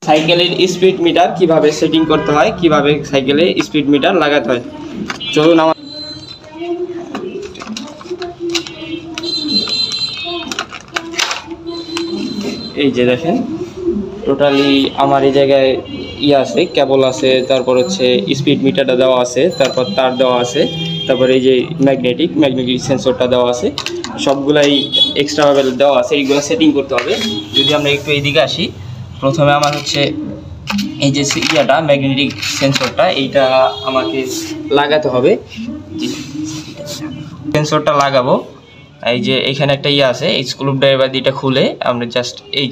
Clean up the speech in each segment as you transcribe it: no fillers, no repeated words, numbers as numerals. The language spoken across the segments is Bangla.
সাইকেলের স্পিড মিটার কিভাবে সেটিং করতে হয়, কিভাবে সাইকেলে স্পিড মিটার লাগাতে হয়, চলুন আমার এই যে দেখেন টোটালি আমার এই জায়গায় আছে, কেবল আছে, তারপর হচ্ছে স্পিড মিটারটা দেওয়া আছে, তারপর তার দেওয়া আছে, তারপর এই যে ম্যাগনেটিক সেন্সরটা দেওয়া আছে, সবগুলাই এক্সট্রাভাবে দেওয়া আছে। এইগুলো সেটিং করতে হবে। যদি আমরা একটু এইদিকে আসি, প্রথমে আমার হচ্ছে এই যে ম্যাগনেটিক সেন্সরটা এইটা আমাকে লাগাতে হবে। সেন্সরটা লাগাবো, এই যে এখানে একটা আছে, এই স্ক্রু ড্রাইভার দিয়ে এটা খুলে আমরা জাস্ট এই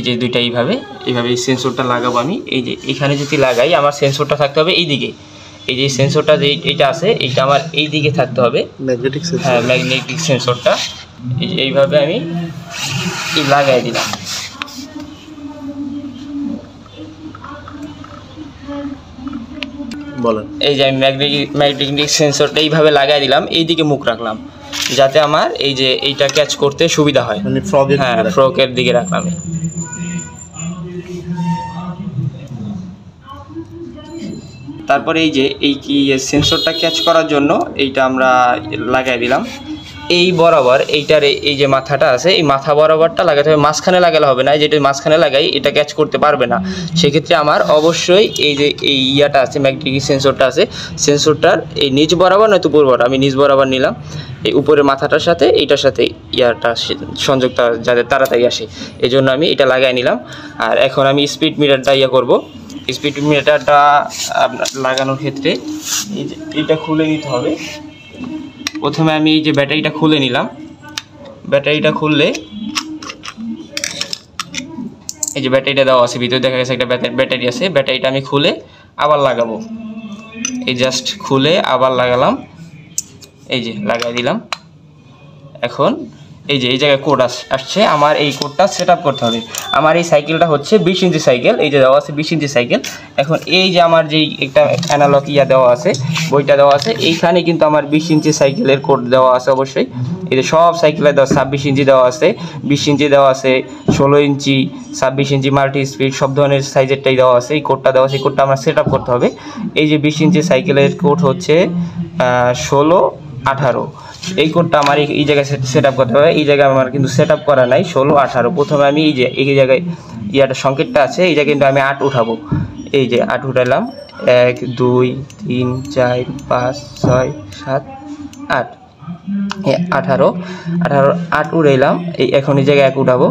যে দুইটা এইভাবে এই সেন্সরটা লাগাবো আমি। এই যে এখানে যদি লাগাই, আমার সেন্সরটা থাকতে হবে এইদিকে। এই যে সেন্সরটা যে এইটা আছে, এইটা আমার এই দিকে থাকতে হবে, ম্যাগনেটিক সেন্সর। হ্যাঁ, ম্যাগনেটিক সেন্সরটা এইভাবে আমি লাগাই দিলাম। বলেন। এই যে আমি ম্যাগনেটিক সেন্সরটা এইভাবে লাগাই দিলাম, এইদিকে মুখ রাখলাম যাতে আমার এই যে এইটা ক্যাচ করতে সুবিধা হয়। হ্যাঁ, ফ্রকের দিকে রাখলাম। তারপরে এই যে সেন্সরটা ক্যাচ করার জন্য এইটা আমরা লাগাই দিলাম এই বরাবর। এইটার এই যে মাথাটা আছে, এই মাথা বরাবরটা লাগাতে হবে, মাঝখানে লাগালে হবে না। যেটা মাঝখানে লাগাই এটা ক্যাচ করতে পারবে না। সেক্ষেত্রে আমার অবশ্যই এই যে এই ইয়াটা আছে, ম্যাগনেটিক সেন্সরটা আছে, সেন্সরটার এই নিচ বরাবর নয়তো উপর বরাবর, আমি নিচ বরাবর নিলাম। এই উপরের মাথাটার সাথে এইটার সাথে ইয়াটা সংযোগটা যাতে তাড়াতাড়ি আসে, এই জন্য আমি এটা লাগাই নিলাম। আর এখন আমি স্পিড মিটারটা করব। স্পিড মিটারটা লাগানোর ক্ষেত্রে এই যে এটা খুলে নিতে হবে। প্রথমে আমি এই যে ব্যাটারিটা খুলে নিলাম। ব্যাটারিটা খুললে এই যে ব্যাটারিটা দেওয়া আছে, ভিতরে দেখা গেছে একটা ব্যাটারি আছে। ব্যাটারিটা আমি খুলে আবার লাগাবো। এই জাস্ট খুলে আবার লাগালাম, এই যে লাগাই দিলাম। এখন এই যে এই জায়গায় কোড আসছে, আমার এই কোডটা সেট আপ করতে হবে। আমার এই সাইকেলটা হচ্ছে 20 ইঞ্চি সাইকেল, এই যে দেওয়া আছে 20 ইঞ্চি সাইকেল। এখন এই যে আমার যেই একটা অ্যানালগ দেওয়া আছে, বইটা দেওয়া আছে, এইখানে কিন্তু আমার 20 ইঞ্চি সাইকেলের কোড দেওয়া আছে অবশ্যই। এই যে সব সাইকেলে দেওয়া 26 ইঞ্চি দেওয়া আছে, 20 ইঞ্চি দেওয়া আছে, 16 ইঞ্চি, 26 ইঞ্চি, মাল্টি স্পিড, সব ধরনের সাইজেরটাই দেওয়া আছে। এই কোডটা দেওয়া আছে, এই কোডটা আমরা সেট আপ করতে হবে। এই যে 20 ইঞ্চি সাইকেলের কোড হচ্ছে 16, 18। এই কোডটা আমার এই জায়গায় সেট আপ করতে হবে। এই জায়গায় আমার কিন্তু সেট আপ করা নাই 16, 18। প্রথমে আমি এই জায়গায় সংকেতটা আছে, এই জায়গায় কিন্তু আমি 8 উঠাবো। এই যে 8 উঠালাম, 1, 2, 3, 4, 5, 6, 7, 8, 18 8 উড়াইলাম। এই এখন এই জায়গায় 1 উঠাবো।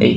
এই